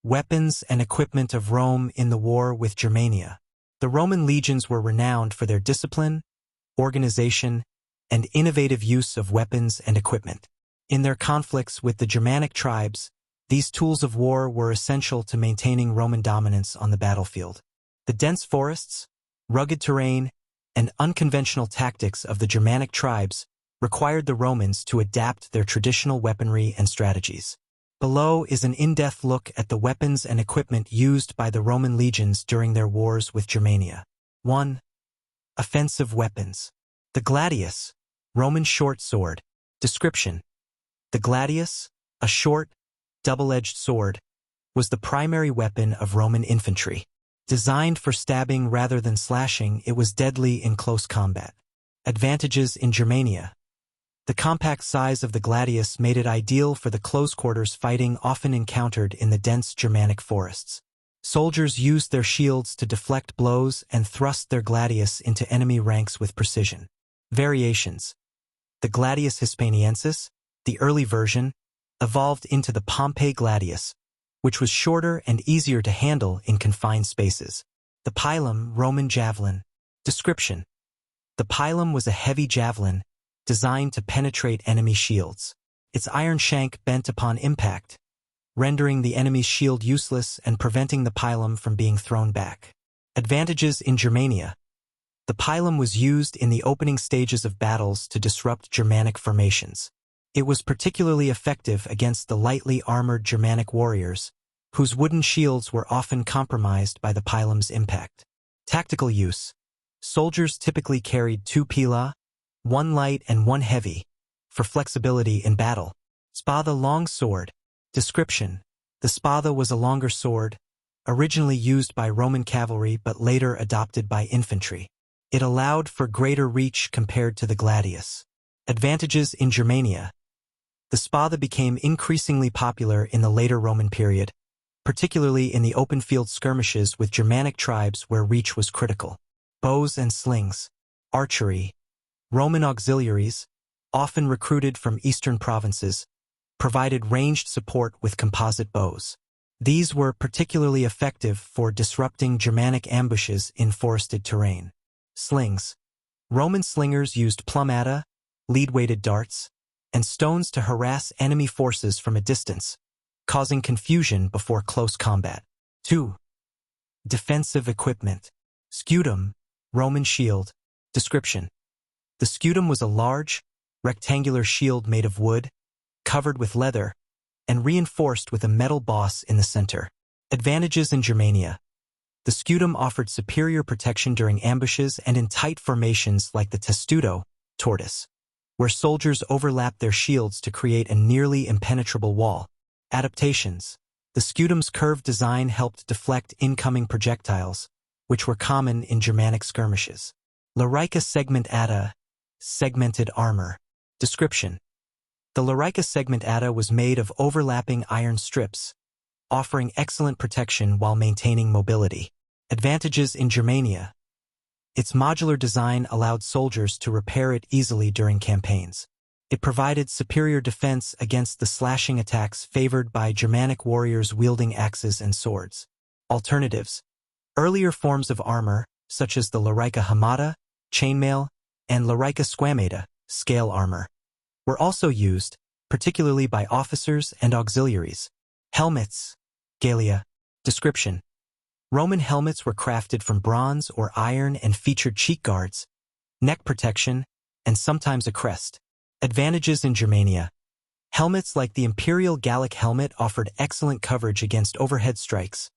Weapons and equipment of Rome in the war with Germania. The Roman legions were renowned for their discipline, organization, and innovative use of weapons and equipment. In their conflicts with the Germanic tribes, these tools of war were essential to maintaining Roman dominance on the battlefield. The dense forests, rugged terrain, and unconventional tactics of the Germanic tribes required the Romans to adapt their traditional weaponry and strategies. Below is an in-depth look at the weapons and equipment used by the Roman legions during their wars with Germania. 1. Offensive weapons. The gladius, Roman short sword. Description. The gladius, a short, double-edged sword, was the primary weapon of Roman infantry. Designed for stabbing rather than slashing, it was deadly in close combat. Advantages in Germania. The compact size of the gladius made it ideal for the close-quarters fighting often encountered in the dense Germanic forests. Soldiers used their shields to deflect blows and thrust their gladius into enemy ranks with precision. Variations. The gladius hispaniensis, the early version, evolved into the Pompey gladius, which was shorter and easier to handle in confined spaces. The pilum, Roman javelin. Description. The pilum was a heavy javelin designed to penetrate enemy shields. Its iron shank bent upon impact, rendering the enemy's shield useless and preventing the pilum from being thrown back. Advantages in Germania. The pilum was used in the opening stages of battles to disrupt Germanic formations. It was particularly effective against the lightly armored Germanic warriors, whose wooden shields were often compromised by the pilum's impact. Tactical use. Soldiers typically carried 2 pila, 1 light and 1 heavy, for flexibility in battle. Spada long sword. Description. The spada was a longer sword, originally used by Roman cavalry but later adopted by infantry. It allowed for greater reach compared to the gladius. Advantages in Germania. The spada became increasingly popular in the later Roman period, particularly in the open field skirmishes with Germanic tribes where reach was critical. Bows and slings. Archery. Roman auxiliaries, often recruited from eastern provinces, provided ranged support with composite bows. These were particularly effective for disrupting Germanic ambushes in forested terrain. Slings. Roman slingers used plumata, lead-weighted darts, and stones to harass enemy forces from a distance, causing confusion before close combat. 2. Defensive equipment. Scutum, Roman shield. Description. The scutum was a large, rectangular shield made of wood, covered with leather, and reinforced with a metal boss in the center. Advantages in Germania. The scutum offered superior protection during ambushes and in tight formations like the testudo, tortoise, where soldiers overlapped their shields to create a nearly impenetrable wall. Adaptations. The scutum's curved design helped deflect incoming projectiles, which were common in Germanic skirmishes. Larica segmentata, segmented armor. Description. The larica segmentata was made of overlapping iron strips, offering excellent protection while maintaining mobility. Advantages in Germania. Its modular design allowed soldiers to repair it easily during campaigns. It provided superior defense against the slashing attacks favored by Germanic warriors wielding axes and swords. Alternatives. Earlier forms of armor, such as the larica hamata, chainmail, and larica squamata, scale armor, were also used, particularly by officers and auxiliaries. Helmets. Galea. Description. Roman helmets were crafted from bronze or iron and featured cheek guards, neck protection, and sometimes a crest. Advantages in Germania. Helmets like the Imperial Gallic helmet offered excellent coverage against overhead strikes,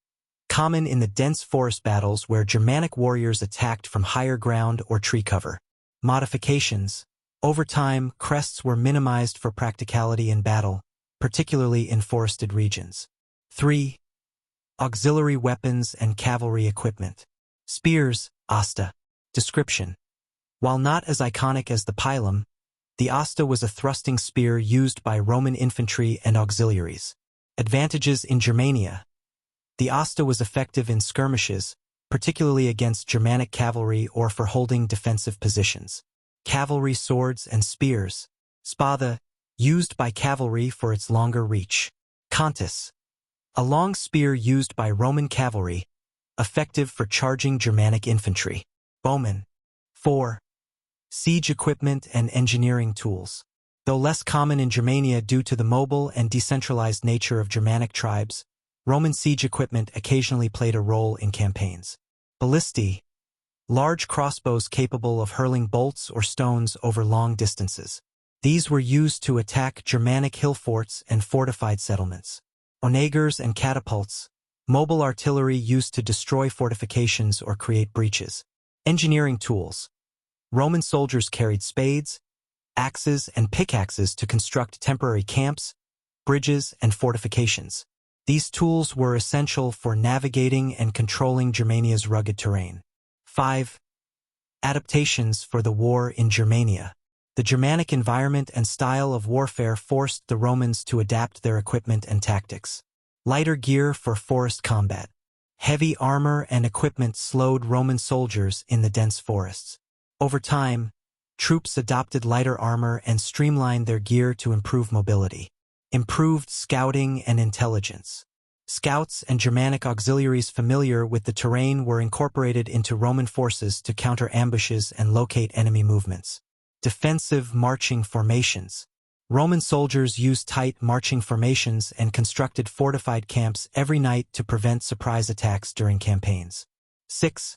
common in the dense forest battles where Germanic warriors attacked from higher ground or tree cover. Modifications. Over time, crests were minimized for practicality in battle, particularly in forested regions. 3. Auxiliary weapons and cavalry equipment. Spears, asta. Description. While not as iconic as the pilum, the asta was a thrusting spear used by Roman infantry and auxiliaries. Advantages in Germania. The asta was effective in skirmishes, particularly against Germanic cavalry or for holding defensive positions. Cavalry swords and spears. Spada, used by cavalry for its longer reach. Cantus. a long spear used by Roman cavalry, effective for charging Germanic infantry. Bowmen. 4. Siege equipment and engineering tools. Though less common in Germania due to the mobile and decentralized nature of Germanic tribes, Roman siege equipment occasionally played a role in campaigns. Ballistae. Large crossbows capable of hurling bolts or stones over long distances. These were used to attack Germanic hill forts and fortified settlements. Onagers and catapults. Mobile artillery used to destroy fortifications or create breaches. Engineering tools. Roman soldiers carried spades, axes, and pickaxes to construct temporary camps, bridges, and fortifications. These tools were essential for navigating and controlling Germania's rugged terrain. 5. Adaptations for the war in Germania. The Germanic environment and style of warfare forced the Romans to adapt their equipment and tactics. Lighter gear for forest combat. Heavy armor and equipment slowed Roman soldiers in the dense forests. Over time, troops adopted lighter armor and streamlined their gear to improve mobility. Improved scouting and intelligence. Scouts and Germanic auxiliaries familiar with the terrain were incorporated into Roman forces to counter ambushes and locate enemy movements. Defensive marching formations. Roman soldiers used tight marching formations and constructed fortified camps every night to prevent surprise attacks during campaigns. 6.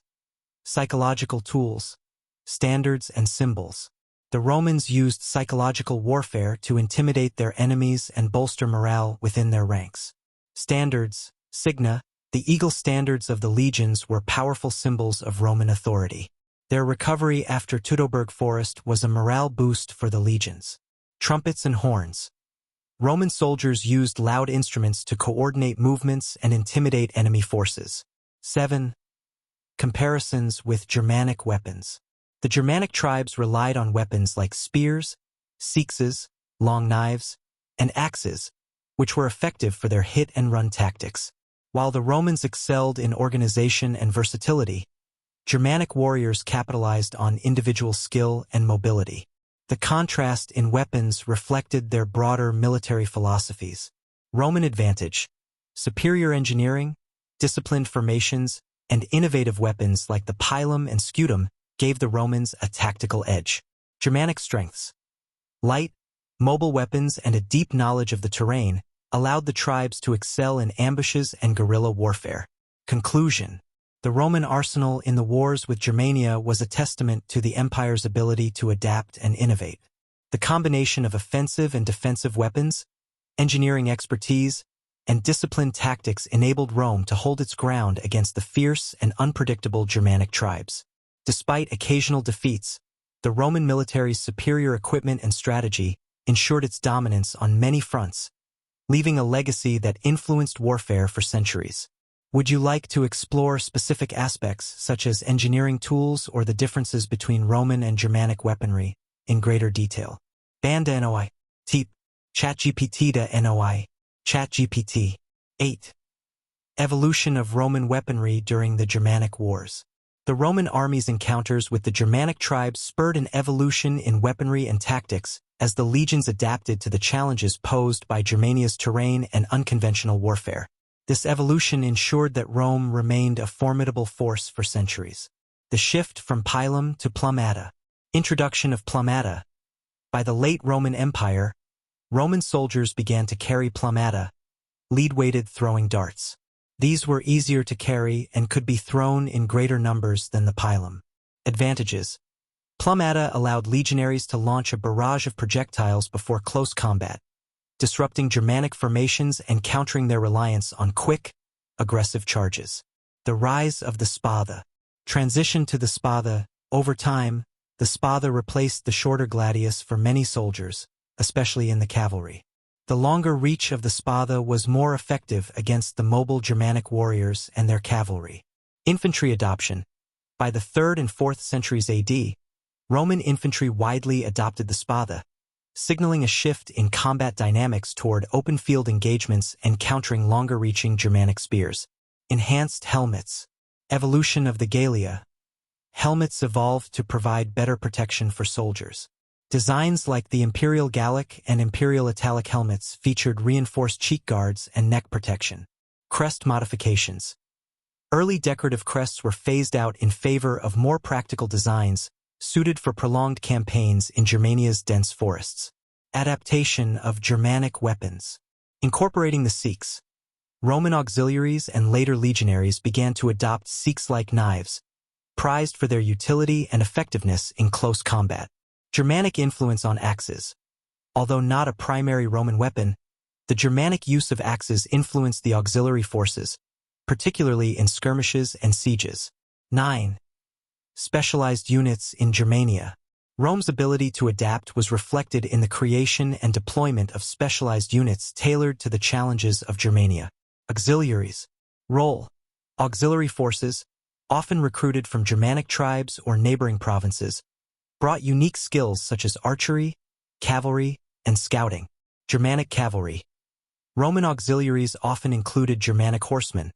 Psychological tools. Standards and symbols. The Romans used psychological warfare to intimidate their enemies and bolster morale within their ranks. Standards, signa, the eagle standards of the legions were powerful symbols of Roman authority. Their recovery after Teutoburg Forest was a morale boost for the legions. Trumpets and horns. Roman soldiers used loud instruments to coordinate movements and intimidate enemy forces. 7. Comparisons with Germanic weapons. The Germanic tribes relied on weapons like spears, seaxes, long knives, and axes, which were effective for their hit-and-run tactics. While the Romans excelled in organization and versatility, Germanic warriors capitalized on individual skill and mobility. The contrast in weapons reflected their broader military philosophies. Roman advantage, superior engineering, disciplined formations, and innovative weapons like the pilum and scutum gave the Romans a tactical edge. Germanic strengths. Light, mobile weapons and a deep knowledge of the terrain allowed the tribes to excel in ambushes and guerrilla warfare. Conclusion. The Roman arsenal in the wars with Germania was a testament to the empire's ability to adapt and innovate. The combination of offensive and defensive weapons, engineering expertise, and disciplined tactics enabled Rome to hold its ground against the fierce and unpredictable Germanic tribes. Despite occasional defeats, the Roman military's superior equipment and strategy ensured its dominance on many fronts, leaving a legacy that influenced warfare for centuries. Would you like to explore specific aspects such as engineering tools or the differences between Roman and Germanic weaponry in greater detail? Banda NOI. Teep. ChatGPT da NOI. ChatGPT. 8. Evolution of Roman weaponry during the Germanic Wars. The Roman army's encounters with the Germanic tribes spurred an evolution in weaponry and tactics as the legions adapted to the challenges posed by Germania's terrain and unconventional warfare. This evolution ensured that Rome remained a formidable force for centuries. The shift from pilum to plumata. Introduction of plumata. By the late Roman Empire, Roman soldiers began to carry plumata, lead-weighted throwing darts. These were easier to carry and could be thrown in greater numbers than the pilum. Advantages. Plumata allowed legionaries to launch a barrage of projectiles before close combat, disrupting Germanic formations and countering their reliance on quick, aggressive charges. The rise of the spada. Transition to the spada. Over time, the spada replaced the shorter gladius for many soldiers, especially in the cavalry. The longer reach of the spada was more effective against the mobile Germanic warriors and their cavalry. Infantry adoption. By the 3rd and 4th centuries AD, Roman infantry widely adopted the spada, signaling a shift in combat dynamics toward open-field engagements and countering longer-reaching Germanic spears. Enhanced helmets. Evolution of the Gallia. Helmets evolved to provide better protection for soldiers. Designs like the Imperial Gallic and Imperial Italic helmets featured reinforced cheek guards and neck protection. Crest modifications. Early decorative crests were phased out in favor of more practical designs suited for prolonged campaigns in Germania's dense forests. Adaptation of Germanic weapons. Incorporating the Sikhs, Roman auxiliaries and later legionaries began to adopt Sikhs-like knives, prized for their utility and effectiveness in close combat. Germanic influence on axes. Although not a primary Roman weapon, the Germanic use of axes influenced the auxiliary forces, particularly in skirmishes and sieges. 9. Specialized units in Germania. Rome's ability to adapt was reflected in the creation and deployment of specialized units tailored to the challenges of Germania. Auxiliaries. Role. Auxiliary forces, often recruited from Germanic tribes or neighboring provinces, brought unique skills such as archery, cavalry, and scouting. Germanic cavalry. Roman auxiliaries often included Germanic horsemen,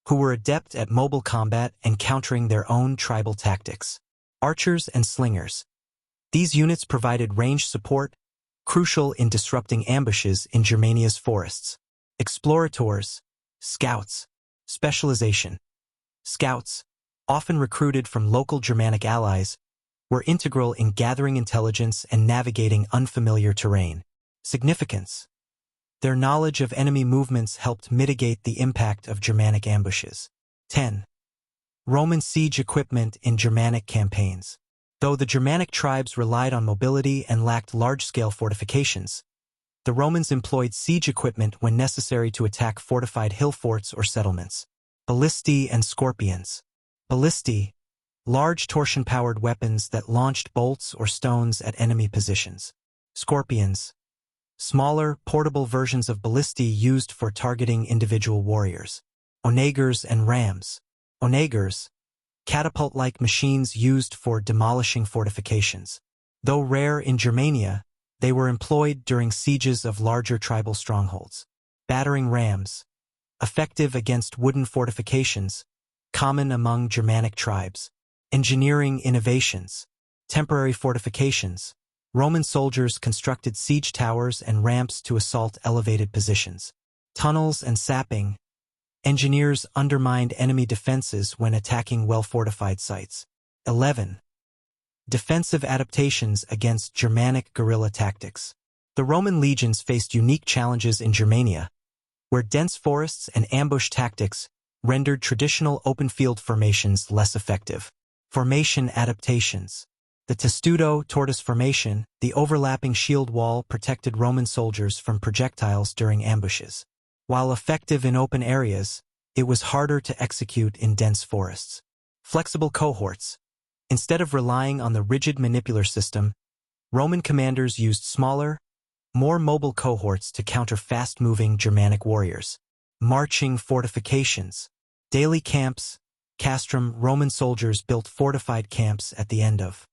who were adept at mobile combat and countering their own tribal tactics. Archers and slingers. These units provided range support, crucial in disrupting ambushes in Germania's forests. Explorators. Scouts. Specialization. Scouts, often recruited from local Germanic allies, were integral in gathering intelligence and navigating unfamiliar terrain. Significance. Their knowledge of enemy movements helped mitigate the impact of Germanic ambushes. 10. Roman siege equipment in Germanic campaigns. Though the Germanic tribes relied on mobility and lacked large-scale fortifications, the Romans employed siege equipment when necessary to attack fortified hill forts or settlements. Ballistae and scorpions. Ballistae, large torsion-powered weapons that launched bolts or stones at enemy positions. Scorpions, smaller, portable versions of ballistae used for targeting individual warriors. Onagers and rams. Onagers, catapult-like machines used for demolishing fortifications. Though rare in Germania, they were employed during sieges of larger tribal strongholds. Battering rams, effective against wooden fortifications, common among Germanic tribes. Engineering innovations. Temporary fortifications. Roman soldiers constructed siege towers and ramps to assault elevated positions. Tunnels and sapping. Engineers undermined enemy defenses when attacking well-fortified sites. 11. Defensive adaptations against Germanic guerrilla tactics. The Roman legions faced unique challenges in Germania, where dense forests and ambush tactics rendered traditional open-field formations less effective. Formation adaptations. The testudo tortoise formation, the overlapping shield wall, protected Roman soldiers from projectiles during ambushes. While effective in open areas, it was harder to execute in dense forests. Flexible cohorts. Instead of relying on the rigid manipular system, Roman commanders used smaller, more mobile cohorts to counter fast-moving Germanic warriors. Marching fortifications. Daily camps. Castrum. Roman soldiers built fortified camps at the end of